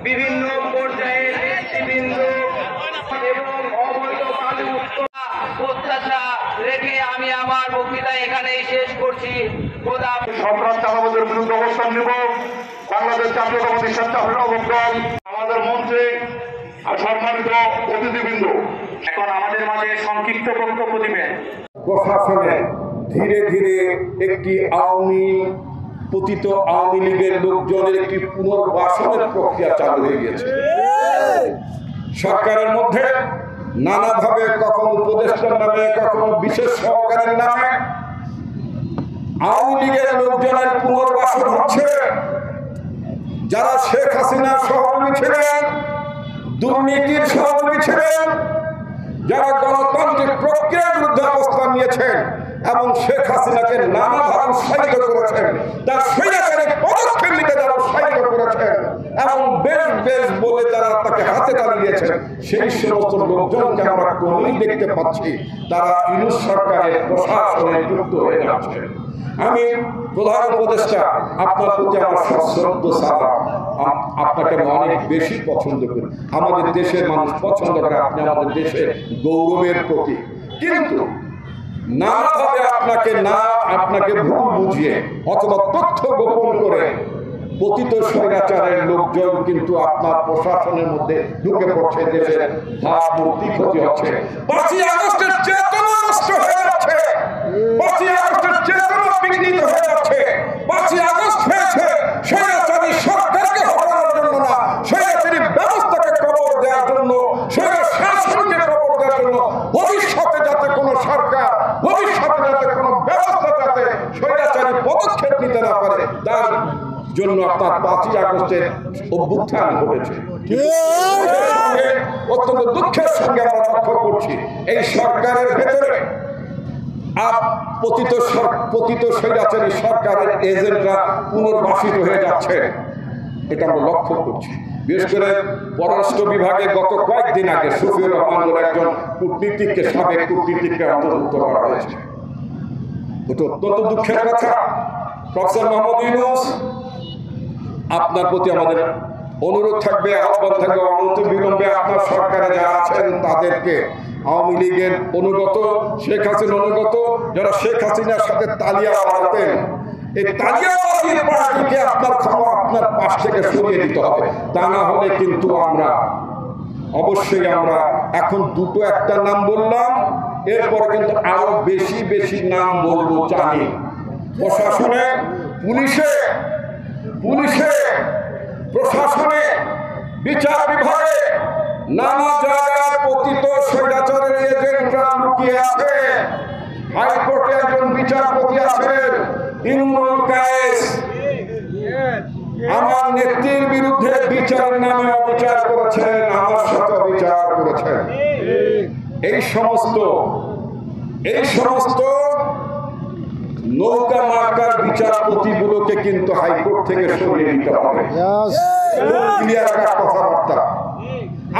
বিভিন্ন পর্যায়ের নেতৃবৃন্দ এবং অবৈধ বালু প্রত্যাশা রেখে আমি আমার বক্তৃতা এখানেই শেষ করছি। সন্ত্রাস চাঁদাবাজের বিরুদ্ধে অবস্থান নেব। বাংলাদেশ জাতীয়তাবাদী স্বেচ্ছাসেবক দল, আমাদের মঞ্চে সম্মানিত অতিথিবৃন্দ এখন আমাদের মাঝে সংক্ষিপ্ত বক্তব্য দিবেন। প্রশাসনে ধীরে ধীরে একটি পতিত আওয়ামী লীগের লোকজনের একটি পুনর্বাসনের প্রক্রিয়া চালু হয়ে গেছে। সরকারের মধ্যে নানাভাবে কখনো উপদেষ্টার নামে, কখনো বিশেষ সহকারের নামে আওয়ামী লীগের লোকজনের পুনর্বাসন হচ্ছে। যারা শেখ হাসিনার সহযোগী ছিলেন, দুর্নীতির সহযোগী ছিলেন, যারা গণতান্ত্রিক প্রক্রিয়ার বিরুদ্ধে অবস্থান নিয়েছেন এবং শেখ হাসিনাকে নানাভাবে উৎসাহিত করেছেন, তার স্বৈরাচারী পদক্ষেপ নিতে যারা উৎসাহিত করেছেন এবং বেশ বলে যারা তাকে হাতে তালি দিয়েছেন, সেই সমস্ত লোকজনকে আমরা ক্রমেই দেখতে পাচ্ছি তারা ইউনূস সরকারের প্রশাসনে যুক্ত হয়ে যাচ্ছে। আমি প্রধান উপদেষ্টা, আপনার প্রতি আমার সশ্রদ্ধ সালাম। আপনাকে আমি অনেক বেশি পছন্দ করি, আমাদের দেশের মানুষ পছন্দ করে, আপনি আমাদের দেশের গৌরবের প্রতীক। কিন্তু নানাভাবে আপনাকে ভুল বুঝিয়ে অথবা তথ্য গোপন করে পতিত স্বৈরাচারের লোকজন কিন্তু আপনার প্রশাসনের মধ্যে ঢুকে পড়ছে, দেশের ভাবমূর্তি ক্ষতি হচ্ছে। 5ই আগস্টের চেতনা নষ্ট হয়ে যাচ্ছে, 5ই আগস্টের চেতনা বিঘ্নিত হয়ে যাচ্ছে। 5ই আগস্ট হয়েছে স্বৈরাচারী সরকারকে হটানোর জন্য না, স্বৈরাচারী ব্যবস্থাকে কবর দেওয়ার জন্য, স্বৈর শাসনকে কবর দেওয়ার জন্য। ভবিষ্যতে যাতে কোনো সরকার, ভবিষ্যতে যাতে কোনো ব্যবস্থা যাতে স্বৈরাচারী পদক্ষেপ নিতে না পারে, তার জন্য আপনার 5ই আগস্টের অভ্যুত্থান ঘটেছে। অত্যন্ত দুঃখের সঙ্গে আমরা লক্ষ্য করছি এই সরকারের ভেতরে পতিত স্বৈরাচারী সরকারের এজেন্টরা পুনর্বাসিত হয়ে যাচ্ছে, এটা আমরা লক্ষ্য করছি। বিশেষ করে পররাষ্ট্র বিভাগে গত কয়েকদিন আগে শফিউর রহমান বলে একজন কূটনীতিককে, সাবেক কূটনীতিককে অন্তর্ভুক্ত করা হয়েছে। এটা অত্যন্ত দুঃখের কথা। প্রফেসর মোহাম্মদ ইউনূস, আপনার প্রতি আমাদের অনুরোধ থাকবে, আহ্বান থাকবে, অনতিবিলম্বে আপনার সরকারে যারা আছেন তাদেরকে আওয়ামী লীগের অনুগত, শেখ হাসিনা অনুগত, যারা শেখ হাসিনার সাথে তালিয়া বাড়াতেন, এই তালিয়াবাদী পার্টিকে আপনার পাশ থেকে সরিয়ে দিতে হবে। তা না হলে কিন্তু আমরা এখন দুটো একটা নাম বললাম, এরপরে কিন্তু আরো বেশি নাম বলবো জানি। প্রশাসনে, পুলিশে, প্রশাসনে, বিচার বিভাগে নানা জায়গায় পতিত স্বৈরাচারের এজেন্টরা লুকিয়ে আছে। হাইকোর্টে একজন বিচারপতি আছেন, ইমরুল কায়েস, আমার নেত্রীর বিরুদ্ধে বিচার নামে অবিচার করেছেন, আমার সাথে বিচার করেছেন। এই সমস্ত নৌকা মার্কার বিচারপতিগুলোকে কিন্তু হাইকোর্ট থেকে সরিয়ে দিতে হবে। কথাবার্তা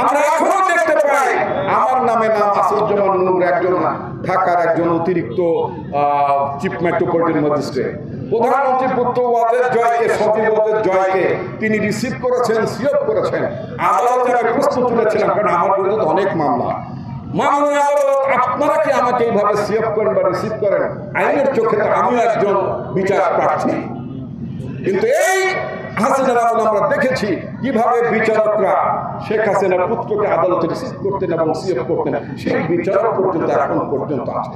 আমরা এখনো দেখতে পাই। আমার নামে নাম আসাদুজ্জামান নূর, একজন ঢাকার একজন অতিরিক্ত চিফ মেট্রোপলিটন ম্যাজিস্ট্রেট, প্রধানমন্ত্রী পুত্র ওয়াজেদ জয়কে, সচিব ওয়াজেদ জয়কে তিনি রিসিভ করেছেন, সিওপ করেছেন। আদালতে আমি প্রশ্ন তুলেছিলাম, কারণ আমার বিরুদ্ধে অনেক মামলা। মাননীয় আদালত, আপনারা কি আমাকে এইভাবে সিওপ করেন বা রিসিভ করেন? আইনের চোখে তো আমিও একজন বিচার প্রার্থী। কিন্তু এই হাসিনার আমলে আমরা দেখেছি কিভাবে বিচারকরা শেখ হাসিনার পুত্রকে আদালতে রিসিভ করতেন এবং সিওপ করতেন, সেই বিচারক পর্যন্ত এখন পর্যন্ত আছে।